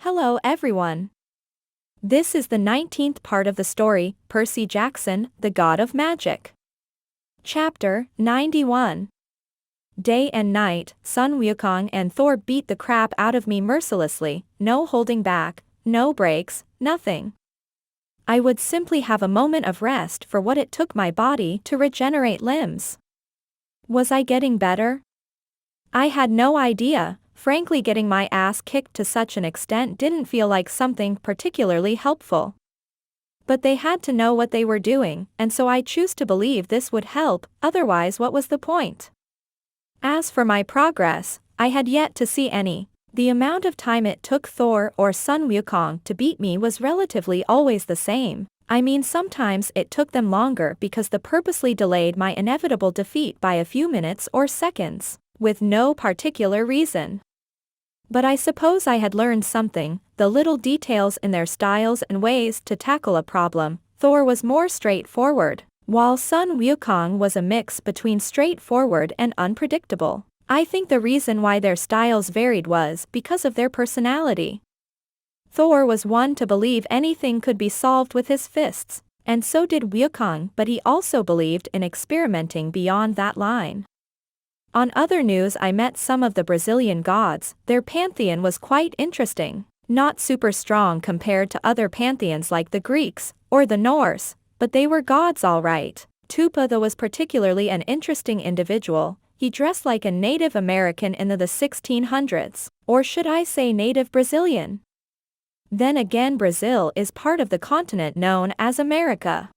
Hello everyone. This is the 19th part of the story, Percy Jackson, the God of Magic. Chapter 91. Day and night, Sun Wukong and Thor beat the crap out of me mercilessly, no holding back, no breaks, nothing. I would simply have a moment of rest for what it took my body to regenerate limbs. Was I getting better? I had no idea. Frankly, getting my ass kicked to such an extent didn't feel like something particularly helpful. But they had to know what they were doing, and so I choose to believe this would help, otherwise what was the point? As for my progress, I had yet to see any. The amount of time it took Thor or Sun Wukong to beat me was relatively always the same. I mean, sometimes it took them longer because they purposely delayed my inevitable defeat by a few minutes or seconds, with no particular reason. But I suppose I had learned something, the little details in their styles and ways to tackle a problem. Thor was more straightforward, while Sun Wukong was a mix between straightforward and unpredictable. I think the reason why their styles varied was because of their personality. Thor was one to believe anything could be solved with his fists, and so did Wukong, but he also believed in experimenting beyond that line. On other news, I met some of the Brazilian gods. Their pantheon was quite interesting. Not super strong compared to other pantheons like the Greeks, or the Norse, but they were gods all right. Tupa though was particularly an interesting individual. He dressed like a Native American in the 1600s, or should I say Native Brazilian? Then again, Brazil is part of the continent known as America.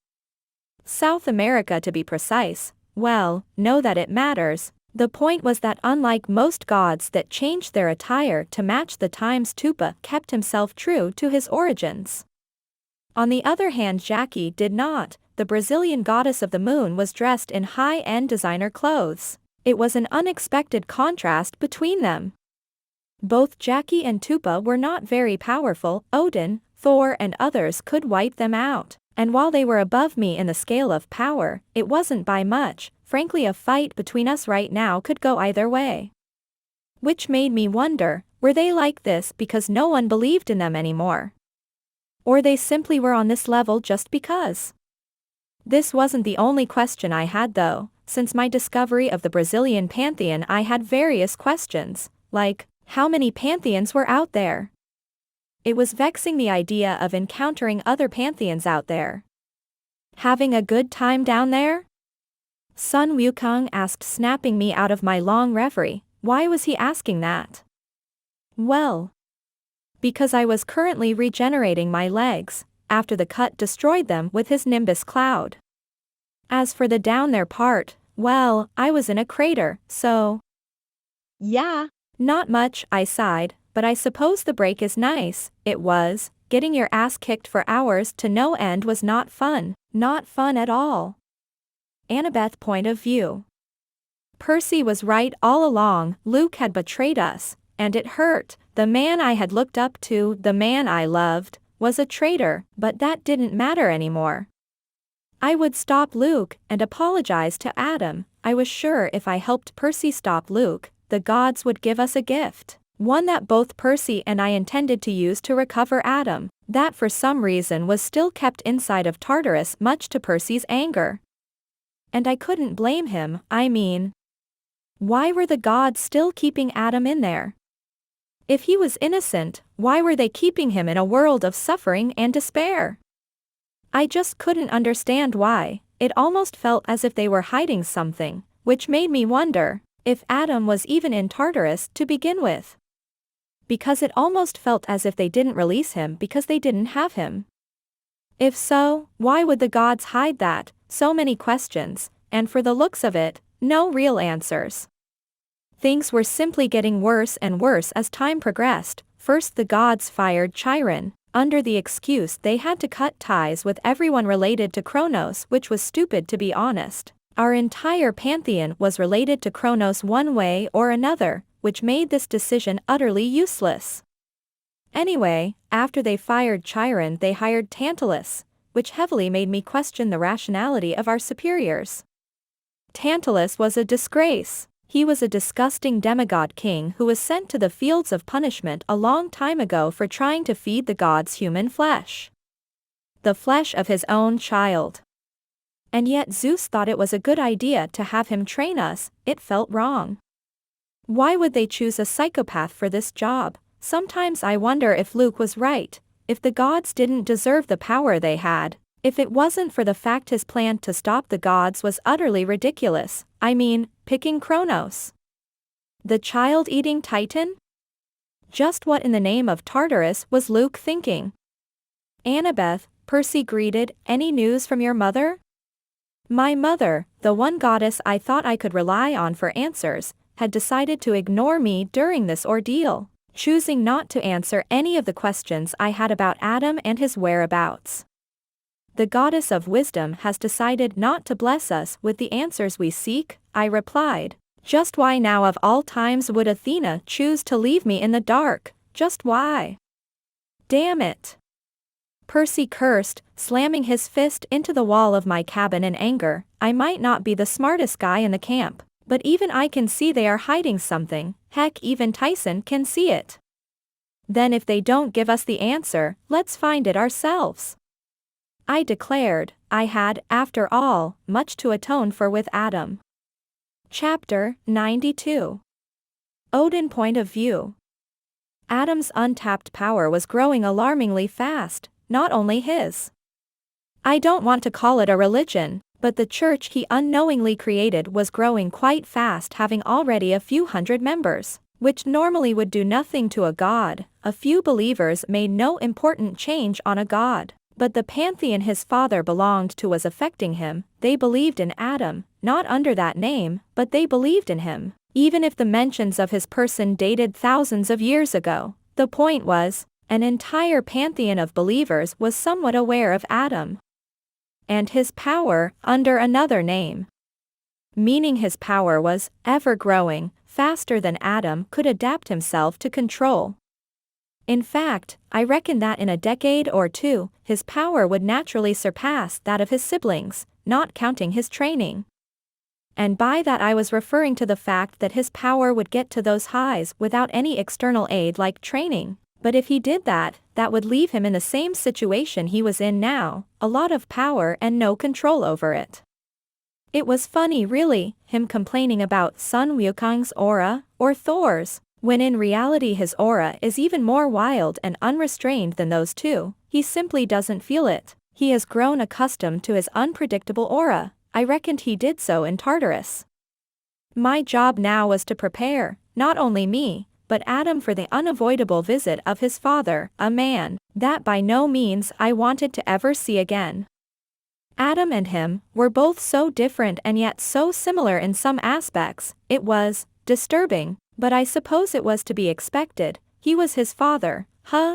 South America to be precise. Well, know that it matters. The point was that unlike most gods that changed their attire to match the times, Tupa kept himself true to his origins. On the other hand, Jackie did not. The Brazilian goddess of the moon was dressed in high-end designer clothes. It was an unexpected contrast between them. Both Jackie and Tupa were not very powerful. Odin, Thor and others could wipe them out, and while they were above me in the scale of power, it wasn't by much. Frankly, a fight between us right now could go either way. Which made me wonder, were they like this because no one believed in them anymore? Or they simply were on this level just because? This wasn't the only question I had though. Since my discovery of the Brazilian pantheon, I had various questions, like, how many pantheons were out there? It was vexing, the idea of encountering other pantheons out there. Having a good time down there? Sun Wukong asked, snapping me out of my long reverie. Why was he asking that? Well, because I was currently regenerating my legs, after the cut destroyed them with his Nimbus cloud. As for the down there part, well, I was in a crater, so... Yeah, not much, I sighed, but I suppose the break is nice. It was. Getting your ass kicked for hours to no end was not fun. Not fun at all. Annabeth point of view. Percy was right all along. Luke had betrayed us, and it hurt. The man I had looked up to, the man I loved, was a traitor, but that didn't matter anymore. I would stop Luke and apologize to Adam. I was sure if I helped Percy stop Luke, the gods would give us a gift. One that both Percy and I intended to use to recover Adam, that for some reason was still kept inside of Tartarus, much to Percy's anger. And I couldn't blame him. I mean, why were the gods still keeping Adam in there? If he was innocent, why were they keeping him in a world of suffering and despair? I just couldn't understand why. It almost felt as if they were hiding something, which made me wonder if Adam was even in Tartarus to begin with. Because it almost felt as if they didn't release him because they didn't have him. If so, why would the gods hide that? So many questions, and for the looks of it, no real answers. Things were simply getting worse and worse as time progressed. First, the gods fired Chiron, under the excuse they had to cut ties with everyone related to Kronos, which was stupid to be honest. Our entire pantheon was related to Kronos one way or another, which made this decision utterly useless. Anyway, after they fired Chiron, they hired Tantalus, which heavily made me question the rationality of our superiors. Tantalus was a disgrace. He was a disgusting demigod king who was sent to the fields of punishment a long time ago for trying to feed the gods human flesh. The flesh of his own child. And yet Zeus thought it was a good idea to have him train us. It felt wrong. Why would they choose a psychopath for this job? Sometimes I wonder if Luke was right, if the gods didn't deserve the power they had, if it wasn't for the fact his plan to stop the gods was utterly ridiculous. I mean, picking Kronos. The child-eating titan? Just what in the name of Tartarus was Luke thinking? Annabeth, Percy greeted, any news from your mother? My mother, the one goddess I thought I could rely on for answers, had decided to ignore me during this ordeal, choosing not to answer any of the questions I had about Adam and his whereabouts. The goddess of wisdom has decided not to bless us with the answers we seek, I replied. Just why now of all times would Athena choose to leave me in the dark? Just why? Damn it! Percy cursed, slamming his fist into the wall of my cabin in anger. I might not be the smartest guy in the camp, but even I can see they are hiding something. Heck, even Tyson can see it. Then if they don't give us the answer, let's find it ourselves. I declared. I had, after all, much to atone for with Adam. Chapter 92. Odin point of view. Adam's untapped power was growing alarmingly fast, not only his. I don't want to call it a religion, but the church he unknowingly created was growing quite fast, having already a few hundred members, which normally would do nothing to a god. A few believers made no important change on a god. But the pantheon his father belonged to was affecting him. They believed in Adam, not under that name, but they believed in him, even if the mentions of his person dated thousands of years ago. The point was, an entire pantheon of believers was somewhat aware of Adam and his power under another name. Meaning his power was ever growing, faster than Adam could adapt himself to control. In fact, I reckon that in a decade or two, his power would naturally surpass that of his siblings, not counting his training. And by that I was referring to the fact that his power would get to those highs without any external aid like training. But if he did that, that would leave him in the same situation he was in now, a lot of power and no control over it. It was funny really, him complaining about Sun Wukong's aura, or Thor's, when in reality his aura is even more wild and unrestrained than those two. He simply doesn't feel it. He has grown accustomed to his unpredictable aura. I reckoned he did so in Tartarus. My job now was to prepare, not only me, but Adam for the unavoidable visit of his father, a man that by no means I wanted to ever see again. Adam and him were both so different and yet so similar in some aspects. It was disturbing. But I suppose it was to be expected. He was his father.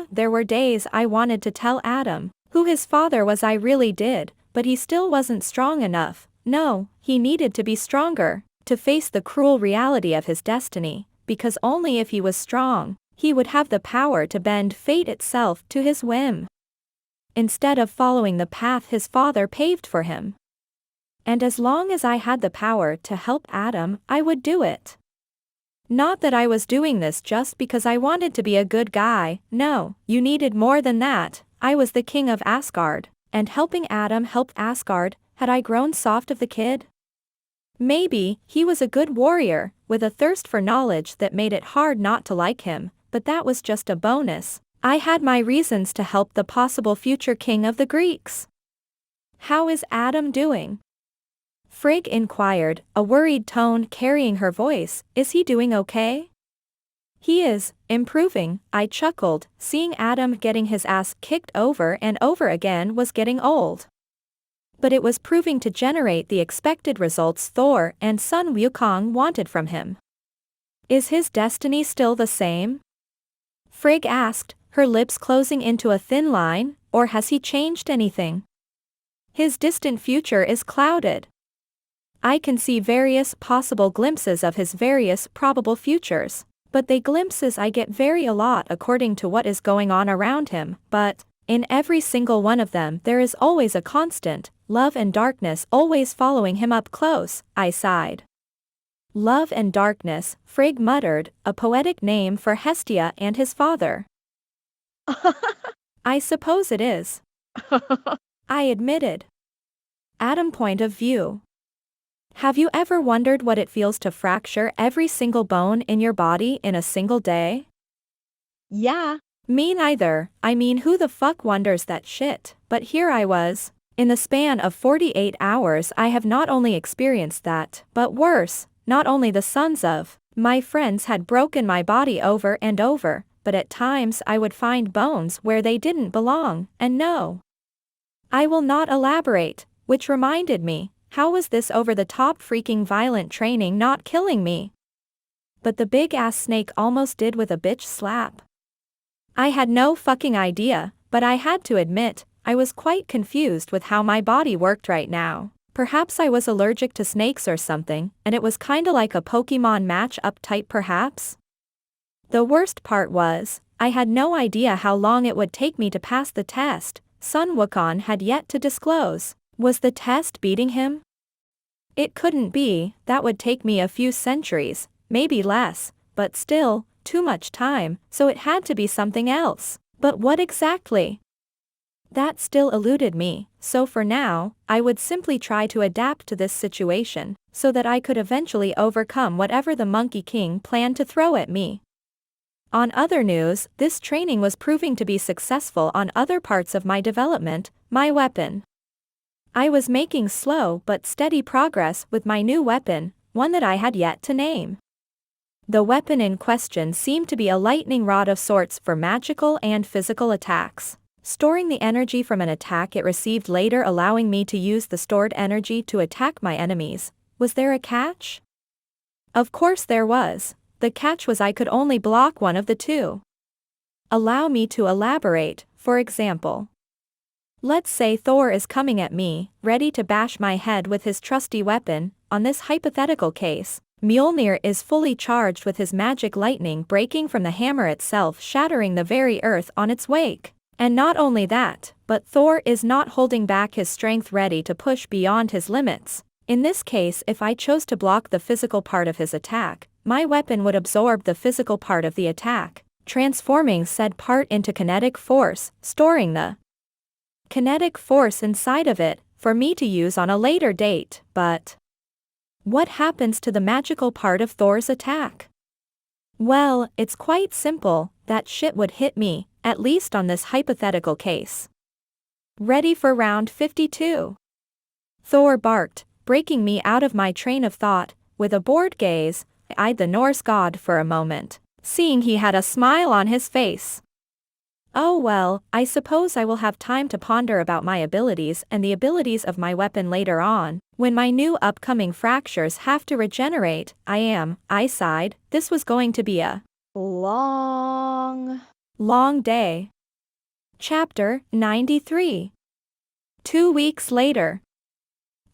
There were days I wanted to tell Adam who his father was. I really did, but he still wasn't strong enough. No, he needed to be stronger, to face the cruel reality of his destiny, because only if he was strong, he would have the power to bend fate itself to his whim, instead of following the path his father paved for him. And as long as I had the power to help Adam, I would do it. Not that I was doing this just because I wanted to be a good guy. No, you needed more than that. I was the king of Asgard, and helping Adam help Asgard. Had I grown soft of the kid? Maybe. He was a good warrior, with a thirst for knowledge that made it hard not to like him, but that was just a bonus. I had my reasons to help the possible future king of the Greeks. How is Adam doing? Frigg inquired, a worried tone carrying her voice. Is he doing okay? He is, improving, I chuckled, seeing Adam getting his ass kicked over and over again was getting old. But it was proving to generate the expected results Thor and Sun Wukong wanted from him. Is his destiny still the same? Frigg asked, her lips closing into a thin line, or has he changed anything? His distant future is clouded. I can see various possible glimpses of his various probable futures, but the glimpses I get vary a lot according to what is going on around him, but in every single one of them there is always a constant, love and darkness always following him up close. I sighed. Love and darkness, Frigg muttered, a poetic name for Hestia and his father. I suppose it is. I admitted. Adam point of view. Have you ever wondered what it feels to fracture every single bone in your body in a single day? Yeah. Me neither. I mean, who the fuck wonders that shit? But here I was. In the span of 48 hours I have not only experienced that, but worse, not only the sons of my friends had broken my body over and over, but at times I would find bones where they didn't belong, and no. I will not elaborate, which reminded me, how was this over-the-top freaking violent training not killing me? But the big-ass snake almost did with a bitch slap. I had no fucking idea, but I had to admit, I was quite confused with how my body worked right now. Perhaps I was allergic to snakes or something, and it was kinda like a Pokemon match-up type perhaps? The worst part was, I had no idea how long it would take me to pass the test. Sun Wukong had yet to disclose. Was the test beating him? It couldn't be, that would take me a few centuries, maybe less, but still, too much time, so it had to be something else. But what exactly? That still eluded me, so for now, I would simply try to adapt to this situation, so that I could eventually overcome whatever the Monkey King planned to throw at me. On other news, this training was proving to be successful on other parts of my development, my weapon. I was making slow but steady progress with my new weapon, one that I had yet to name. The weapon in question seemed to be a lightning rod of sorts for magical and physical attacks, storing the energy from an attack it received later, allowing me to use the stored energy to attack my enemies. Was there a catch? Of course there was. The catch was I could only block one of the two. Allow me to elaborate. For example, let's say Thor is coming at me, ready to bash my head with his trusty weapon. On this hypothetical case, Mjolnir is fully charged with his magic lightning breaking from the hammer itself, shattering the very earth on its wake. And not only that, but Thor is not holding back his strength, ready to push beyond his limits. In this case, if I chose to block the physical part of his attack, my weapon would absorb the physical part of the attack, transforming said part into kinetic force, storing the kinetic force inside of it, for me to use on a later date. But what happens to the magical part of Thor's attack? Well, it's quite simple, that shit would hit me, at least on this hypothetical case. Ready for round 52? Thor barked, breaking me out of my train of thought. With a bored gaze, I eyed the Norse god for a moment, seeing he had a smile on his face. Oh well, I suppose I will have time to ponder about my abilities and the abilities of my weapon later on, when my new upcoming fractures have to regenerate. I sighed, this was going to be a long day. Chapter 93. 2 weeks later.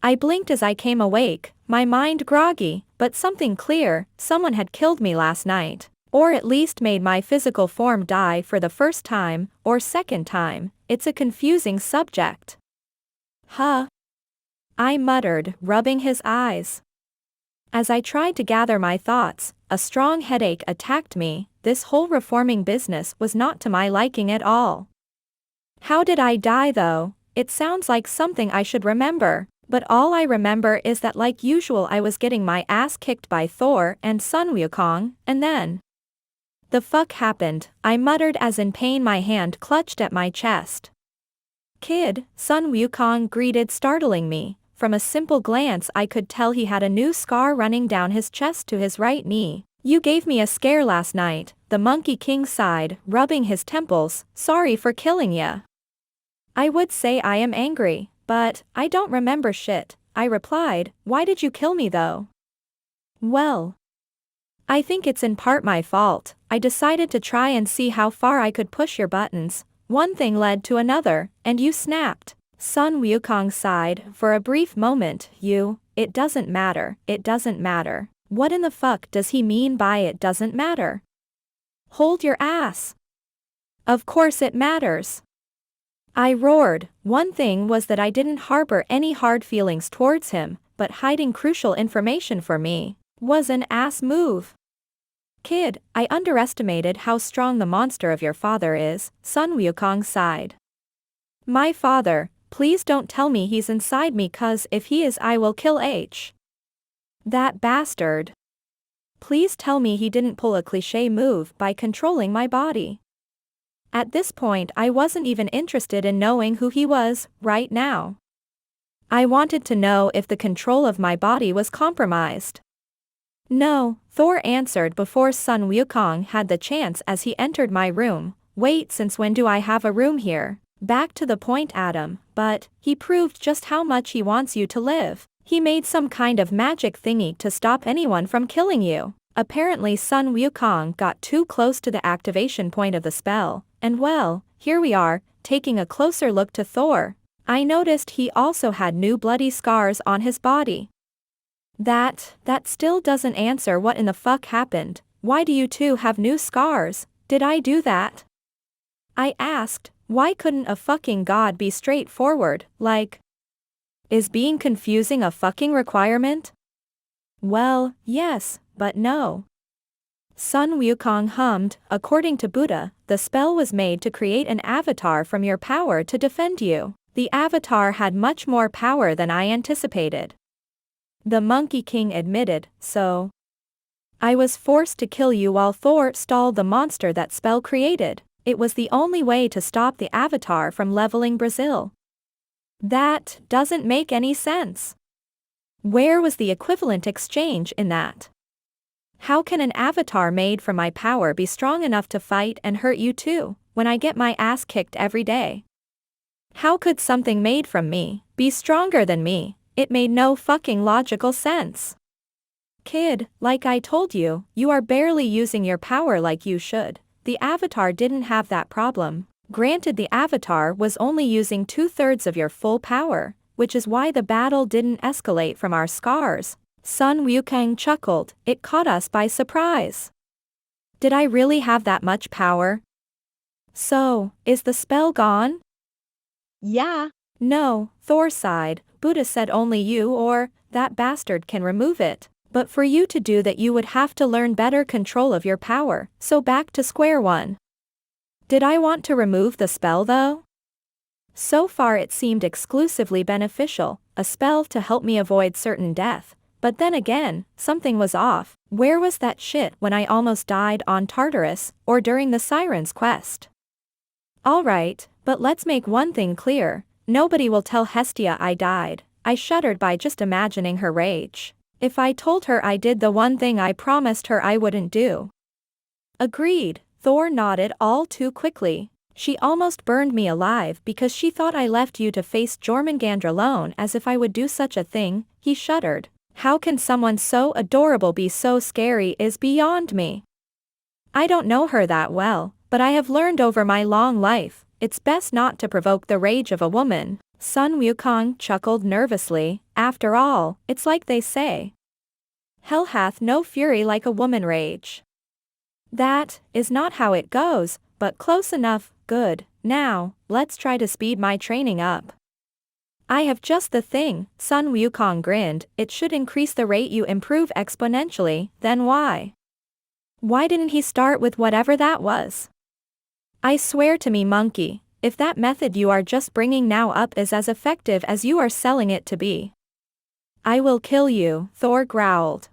I blinked as I came awake, my mind groggy, but something clear. Someone had killed me last night. Or at least made my physical form die for the first time, or second time. It's a confusing subject. Huh? I muttered, rubbing his eyes. As I tried to gather my thoughts, a strong headache attacked me. This whole reforming business was not to my liking at all. How did I die though? It sounds like something I should remember, but all I remember is that like usual I was getting my ass kicked by Thor and Sun Wukong, and then the fuck happened, I muttered as in pain my hand clutched at my chest. Kid, Sun Wukong greeted, startling me. From a simple glance I could tell he had a new scar running down his chest to his right knee. You gave me a scare last night, the Monkey King sighed, rubbing his temples. Sorry for killing ya. I would say I am angry, but I don't remember shit, I replied. Why did you kill me though? Well, I think it's in part my fault. I decided to try and see how far I could push your buttons. One thing led to another, and you snapped. Sun Wukong sighed. For a brief moment. It doesn't matter, it doesn't matter. What in the fuck does he mean by it doesn't matter? Hold your ass. Of course it matters. I roared. One thing was that I didn't harbor any hard feelings towards him, but hiding crucial information for me. Was an ass move. Kid, I underestimated how strong the monster of your father is, Sun Wukong sighed. My father, please don't tell me he's inside me, cause if he is I will kill H. That bastard. Please tell me he didn't pull a cliché move by controlling my body. At this point I wasn't even interested in knowing who he was, right now. I wanted to know if the control of my body was compromised. No, Thor answered before Sun Wukong had the chance as he entered my room. Wait, since when do I have a room here? Back to the point, Adam, but he proved just how much he wants you to live. He made some kind of magic thingy to stop anyone from killing you. Apparently Sun Wukong got too close to the activation point of the spell, and well, here we are, taking a closer look to Thor. I noticed he also had new bloody scars on his body. That still doesn't answer what in the fuck happened. Why do you two have new scars? Did I do that? I asked. Why couldn't a fucking god be straightforward, like? Is being confusing a fucking requirement? Well, yes, but no. Sun Wukong hummed. According to Buddha, the spell was made to create an avatar from your power to defend you. The avatar had much more power than I anticipated. The Monkey King admitted, so I was forced to kill you while Thor stalled the monster that spell created. It was the only way to stop the avatar from leveling Brazil. That doesn't make any sense. Where was the equivalent exchange in that? How can an avatar made from my power be strong enough to fight and hurt you too, when I get my ass kicked every day? How could something made from me be stronger than me? It made no fucking logical sense. Kid, like I told you, you are barely using your power like you should. The avatar didn't have that problem. Granted, the avatar was only using 2/3 of your full power, which is why the battle didn't escalate from our scars. Sun Wukong chuckled. It caught us by surprise. Did I really have that much power? So, is the spell gone? Yeah. No, Thor sighed. Buddha said only you or that bastard can remove it. But for you to do that you would have to learn better control of your power, so back to square one. Did I want to remove the spell though? So far it seemed exclusively beneficial, a spell to help me avoid certain death. But then again, something was off. Where was that shit when I almost died on Tartarus, or during the Siren's quest? Alright, but let's make one thing clear. Nobody will tell Hestia I died. I shuddered by just imagining her rage. If I told her I did the one thing I promised her I wouldn't do. Agreed, Thor nodded all too quickly. She almost burned me alive because she thought I left you to face Jormungandr alone, as if I would do such a thing. He shuddered. How can someone so adorable be so scary is beyond me. I don't know her that well, but I have learned over my long life, it's best not to provoke the rage of a woman. Sun Wukong chuckled nervously. After all, it's like they say. Hell hath no fury like a woman rage. That is not how it goes, but close enough. Good. Now, let's try to speed my training up. I have just the thing, Sun Wukong grinned. It should increase the rate you improve exponentially. Then why? Why didn't he start with whatever that was? I swear to me, monkey, if that method you are just bringing now up is as effective as you are selling it to be, I will kill you, Thor growled.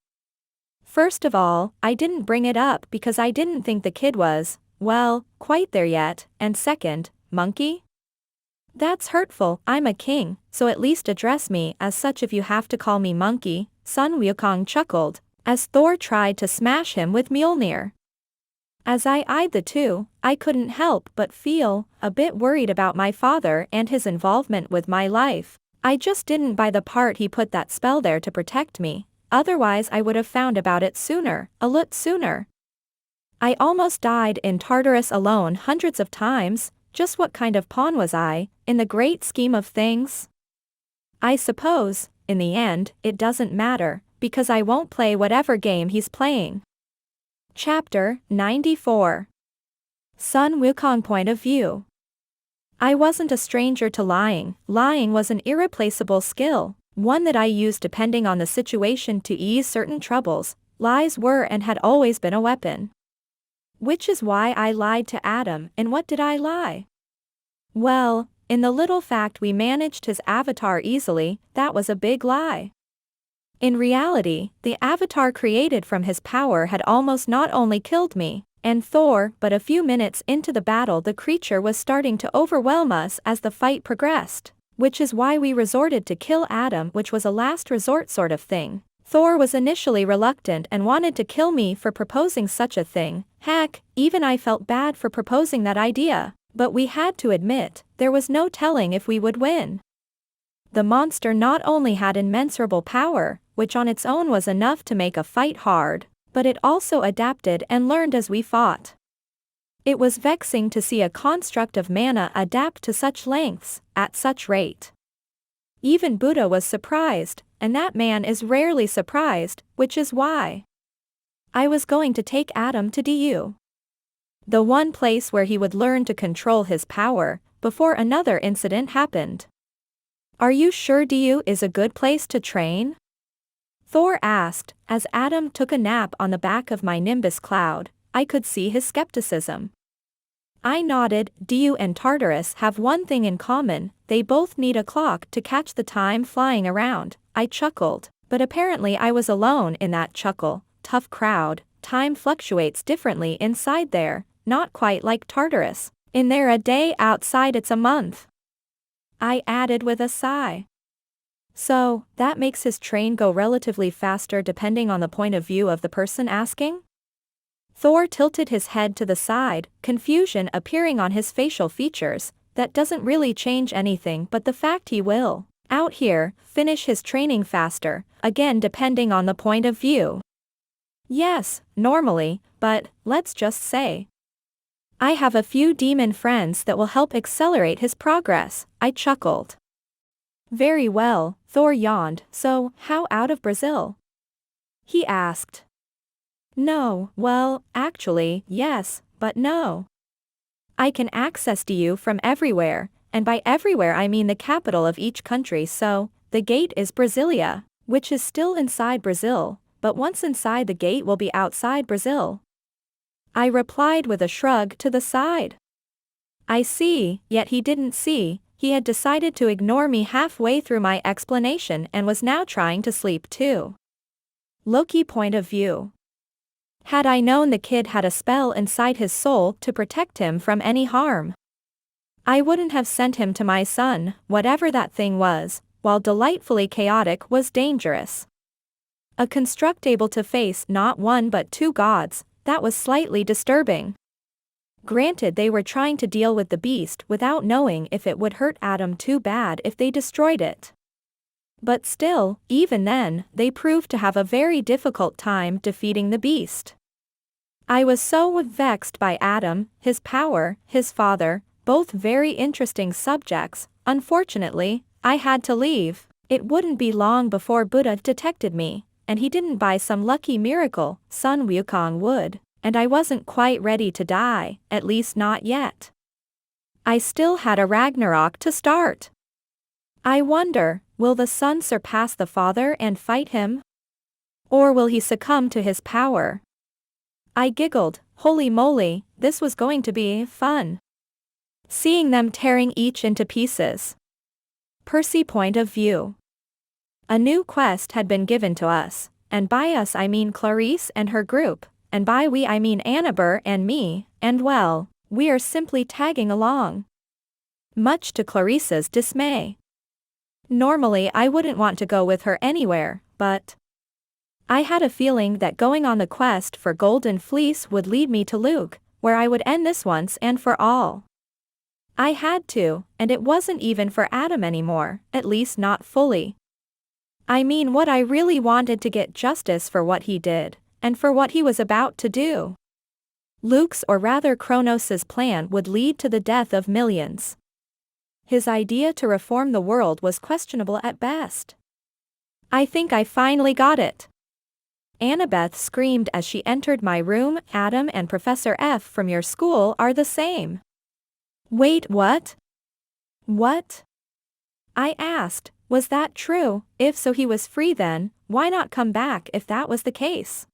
First of all, I didn't bring it up because I didn't think the kid was, well, quite there yet, and second, monkey? That's hurtful. I'm a king, so at least address me as such if you have to call me monkey. Sun Wukong chuckled, as Thor tried to smash him with Mjolnir. As I eyed the two, I couldn't help but feel a bit worried about my father and his involvement with my life. I just didn't buy the part he put that spell there to protect me, otherwise I would have found about it sooner, a lot sooner. I almost died in Tartarus alone hundreds of times. Just what kind of pawn was I, in the great scheme of things? I suppose, in the end, it doesn't matter, because I won't play whatever game he's playing. Chapter 94. Sun Wukong point of view. I wasn't a stranger to lying. Lying was an irreplaceable skill. One that I used depending on the situation to ease certain troubles. Lies were and had always been a weapon. Which is why I lied to Adam. And what did I lie? Well, in the little fact we managed his avatar easily, that was a big lie. In reality, the avatar created from his power had almost not only killed me and Thor, but a few minutes into the battle the creature was starting to overwhelm us as the fight progressed, which is why we resorted to kill Adam, which was a last resort sort of thing. Thor was initially reluctant and wanted to kill me for proposing such a thing. Heck, even I felt bad for proposing that idea, but we had to admit, there was no telling if we would win. The monster not only had immeasurable power, which on its own was enough to make a fight hard, but it also adapted and learned as we fought. It was vexing to see a construct of mana adapt to such lengths, at such rate. Even Buddha was surprised, and that man is rarely surprised, which is why I was going to take Adam to Diyu, the one place where he would learn to control his power, before another incident happened. Are you sure Diyu is a good place to train? Thor asked, as Adam took a nap on the back of my Nimbus cloud. I could see his skepticism. I nodded. Diyu and Tartarus have one thing in common, they both need a clock to catch the time flying around. I chuckled, but apparently I was alone in that chuckle. Tough crowd, time fluctuates differently inside there, not quite like Tartarus. In there a day, outside it's a month. I added with a sigh. So, that makes his train go relatively faster depending on the point of view of the person asking? Thor tilted his head to the side, confusion appearing on his facial features. That doesn't really change anything, but the fact he will, out here, finish his training faster, again depending on the point of view. Yes, normally, but, let's just say I have a few demon friends that will help accelerate his progress. I chuckled. Very well, Thor yawned. So, how out of Brazil? He asked. No, well, actually, yes, but no. I can access Diyu from everywhere, and by everywhere I mean the capital of each country, so, the gate is Brasilia, which is still inside Brazil, but once inside the gate will be outside Brazil. I replied with a shrug to the side. I see, yet he didn't see. He had decided to ignore me halfway through my explanation and was now trying to sleep too. Loki point of view. Had I known the kid had a spell inside his soul to protect him from any harm, I wouldn't have sent him to my son. Whatever that thing was, while delightfully chaotic, was dangerous. A construct able to face not one but two gods, that was slightly disturbing. Granted, they were trying to deal with the beast without knowing if it would hurt Adam too bad if they destroyed it. But still, even then, they proved to have a very difficult time defeating the beast. I was so vexed by Adam, his power, his father, both very interesting subjects. Unfortunately, I had to leave. It wouldn't be long before Buddha detected me, and he didn't by some lucky miracle, Sun Wukong would. And I wasn't quite ready to die, at least not yet. I still had a Ragnarok to start. I wonder, will the son surpass the father and fight him? Or will he succumb to his power? I giggled. Holy moly, this was going to be fun. Seeing them tearing each into pieces. Percy point of view. A new quest had been given to us, and by us I mean Clarice and her group. And by we I mean Annabeth and me, and well, we are simply tagging along. Much to Clarice's dismay. Normally I wouldn't want to go with her anywhere, but I had a feeling that going on the quest for Golden Fleece would lead me to Luke, where I would end this once and for all. I had to, and it wasn't even for Adam anymore, at least not fully. I mean, what I really wanted to get justice for what he did. And for what he was about to do. Luke's, or rather Kronos' plan would lead to the death of millions. His idea to reform the world was questionable at best. I think I finally got it. Annabeth screamed as she entered my room. Adam and Professor F from your school are the same. Wait, what? What? I asked, Was that true? If so, he was free then, why not come back if that was the case?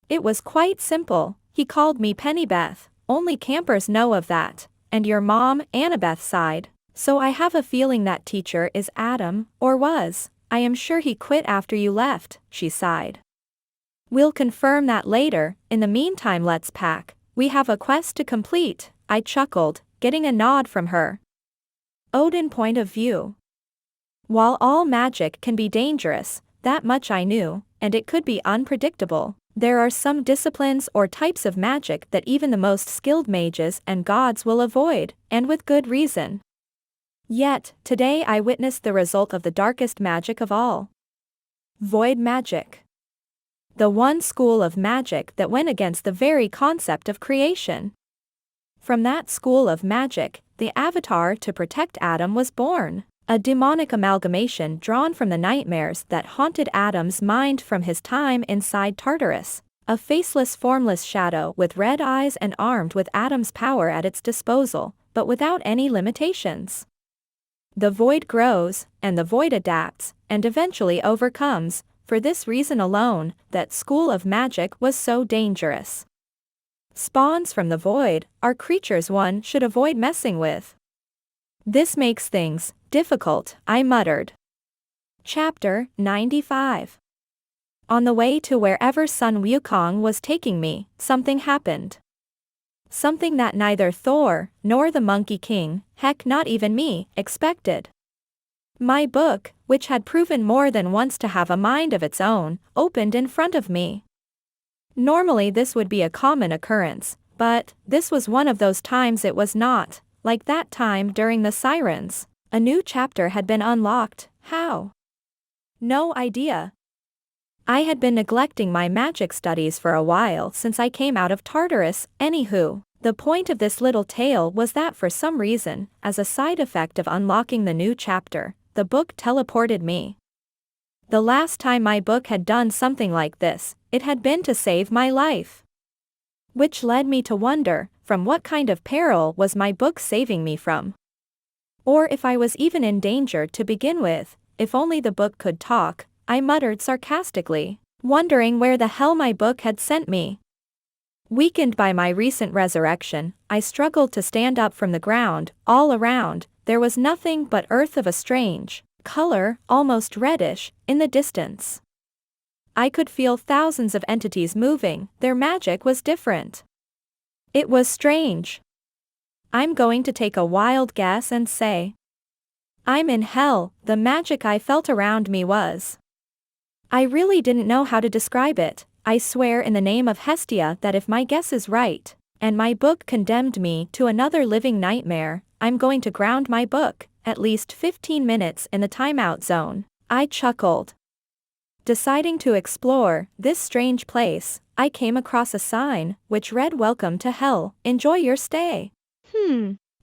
It was quite simple, he called me Pennybeth, only campers know of that, and your mom, Annabeth, sighed. So I have a feeling that teacher is Adam, or was. I am sure he quit after you left, she sighed. We'll confirm that later, in the meantime let's pack, we have a quest to complete, I chuckled, getting a nod from her. Odin point of view. While all magic can be dangerous, that much I knew, and it could be unpredictable, there are some disciplines or types of magic that even the most skilled mages and gods will avoid, and with good reason. Yet, today I witnessed the result of the darkest magic of all. Void magic. The one school of magic that went against the very concept of creation. From that school of magic, the avatar to protect Adam was born, a demonic amalgamation drawn from the nightmares that haunted Adam's mind from his time inside Tartarus, a faceless formless shadow with red eyes and armed with Adam's power at its disposal, but without any limitations. The void grows, and the void adapts, and eventually overcomes, for this reason alone, that school of magic was so dangerous. Spawns from the void are creatures one should avoid messing with. This makes things difficult, I muttered. Chapter 95. On the way to wherever Sun Wukong was taking me, something happened. Something that neither Thor, nor the Monkey King, heck not even me, expected. My book, which had proven more than once to have a mind of its own, opened in front of me. Normally this would be a common occurrence, but this was one of those times it was not, like that time during the sirens. A new chapter had been unlocked. How? No idea. I had been neglecting my magic studies for a while since I came out of Tartarus. Anywho, the point of this little tale was that for some reason, as a side effect of unlocking the new chapter, the book teleported me. The last time my book had done something like this, it had been to save my life. Which led me to wonder, from what kind of peril was my book saving me from? Or if I was even in danger to begin with, if only the book could talk, I muttered sarcastically, wondering where the hell my book had sent me. Weakened by my recent resurrection, I struggled to stand up from the ground. All around, there was nothing but earth of a strange color, almost reddish, in the distance. I could feel thousands of entities moving, their magic was different. It was strange. I'm going to take a wild guess and say, I'm in hell. The magic I felt around me was. I really didn't know how to describe it. I swear in the name of Hestia that if my guess is right, and my book condemned me to another living nightmare, I'm going to ground my book, at least 15 minutes in the timeout zone. I chuckled. Deciding to explore this strange place, I came across a sign, which read "Welcome to Hell, enjoy your stay."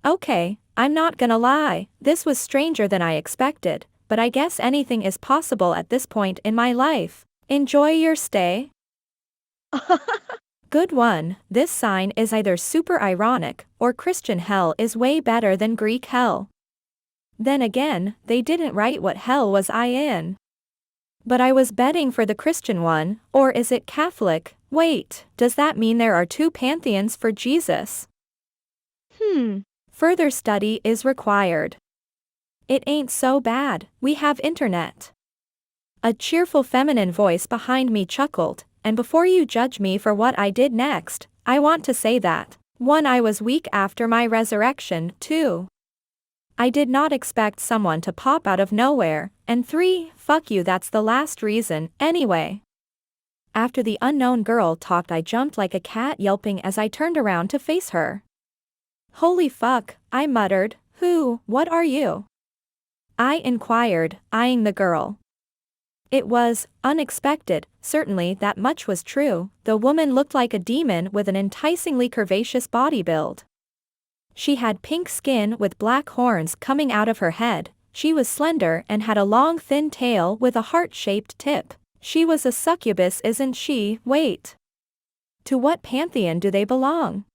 Okay, I'm not gonna lie, this was stranger than I expected, but I guess anything is possible at this point in my life. Enjoy your stay? Good one, this sign is either super ironic, or Christian hell is way better than Greek hell. Then again, they didn't write what hell was I in. But I was betting for the Christian one, or is it Catholic? Wait, does that mean there are two pantheons for Jesus? Further study is required. It ain't so bad, we have internet. A cheerful feminine voice behind me chuckled, and before you judge me for what I did next, I want to say that, 1. I was weak after my resurrection, 2. I did not expect someone to pop out of nowhere, and 3. Fuck you, that's the last reason, anyway. After the unknown girl talked, I jumped like a cat, yelping as I turned around to face her. Holy fuck, I muttered. What are you? I inquired, eyeing the girl. It was unexpected, certainly that much was true. The woman looked like a demon with an enticingly curvaceous body build. She had pink skin with black horns coming out of her head. She was slender and had a long thin tail with a heart-shaped tip. She was a succubus, isn't she? Wait. To what pantheon do they belong?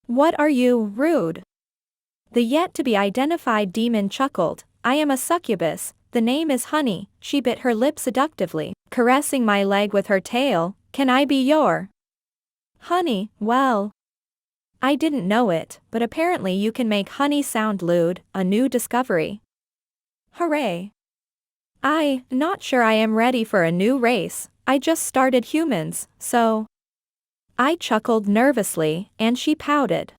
What are you, rude? The yet-to-be-identified demon chuckled. I am a succubus, The name is Honey. She bit her lip seductively, caressing my leg with her tail. Can I be your honey? Well, I didn't know it, but apparently you can make honey sound lewd, a new discovery. Hooray! Not sure I am ready for a new race. I just started humans, so. I chuckled nervously, and she pouted.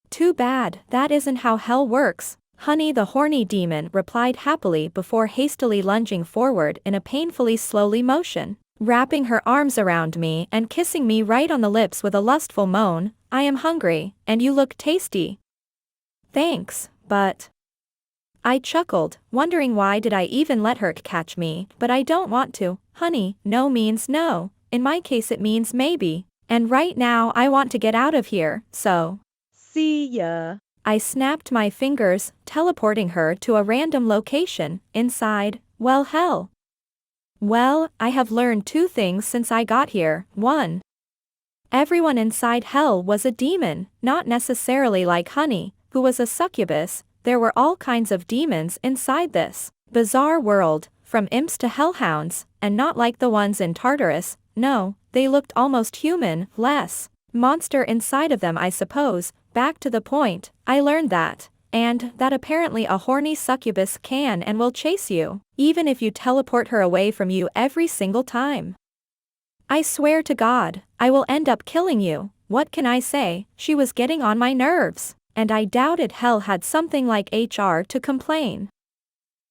Too bad, that isn't how hell works. Honey, the horny demon replied happily before hastily lunging forward in a painfully slowly motion, wrapping her arms around me and kissing me right on the lips with a lustful moan. I am hungry, and you look tasty. Thanks, but. I chuckled, wondering why did I even let her catch me, but I don't want to. Honey, no means no. In my case it means maybe. And right now I want to get out of here, so. See ya. I snapped my fingers, teleporting her to a random location, inside, well hell. Well, I have learned 2 things since I got here. 1. Everyone inside hell was a demon, not necessarily like Honey, who was a succubus. There were all kinds of demons inside this bizarre world, from imps to hellhounds, and not like the ones in Tartarus. No, they looked almost human, less monster inside of them I suppose. Back to the point, I learned that, and that apparently a horny succubus can and will chase you, even if you teleport her away from you every single time. I swear to God, I will end up killing you. What can I say? She was getting on my nerves, and I doubted hell had something like HR to complain.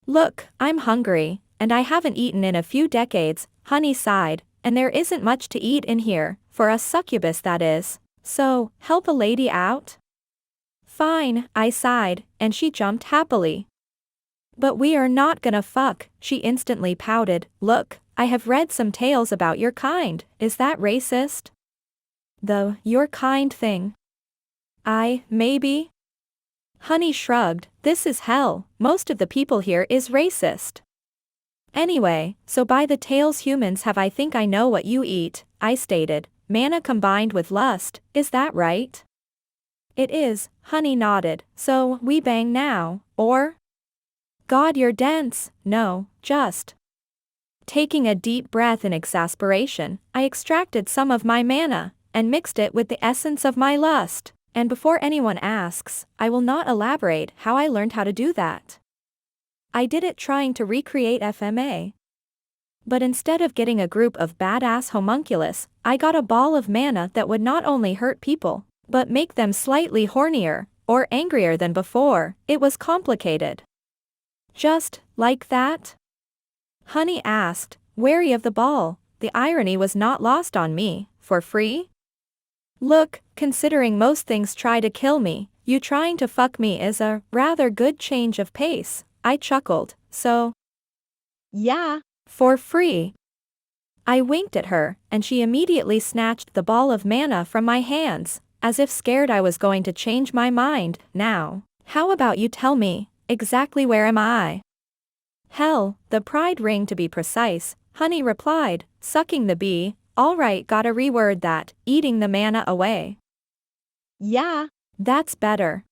Look, I'm hungry, and I haven't eaten in a few decades, Honey sighed, and there isn't much to eat in here, for a succubus that is. So, help a lady out? Fine, I sighed, and she jumped happily. But we are not gonna fuck, she instantly pouted. Look, I have read some tales about your kind. Is that racist? The your kind thing. Maybe? Honey shrugged. This is hell. Most of the people here is racist. Anyway, so by the tales humans have, I think I know what you eat, I stated. Mana combined with lust, is that right? It is, Honey nodded. So, we bang now, or? God, you're dense. No, just. Taking a deep breath in exasperation, I extracted some of my mana, and mixed it with the essence of my lust. And before anyone asks, I will not elaborate how I learned how to do that. I did it trying to recreate FMA. But instead of getting a group of badass homunculus, I got a ball of mana that would not only hurt people, but make them slightly hornier, or angrier than before. It was complicated. Just, like that? Honey asked, wary of the ball. The irony was not lost on me. For free? Look, considering most things try to kill me, you trying to fuck me is a rather good change of pace. I chuckled. So? Yeah. For free. I winked at her, and she immediately snatched the ball of mana from my hands, as if scared I was going to change my mind. Now, how about you tell me, exactly where am I? Hell, the Pride Ring to be precise, Honey replied, sucking the bee. Alright, gotta reword that, eating the mana away. Yeah. That's better.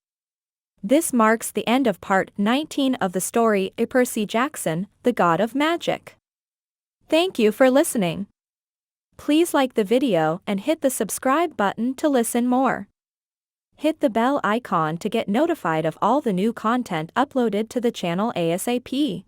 This marks the end of part 19 of the story Percy Jackson, the God of Magic. Thank you for listening. Please like the video and hit the subscribe button to listen more. Hit the bell icon to get notified of all the new content uploaded to the channel ASAP.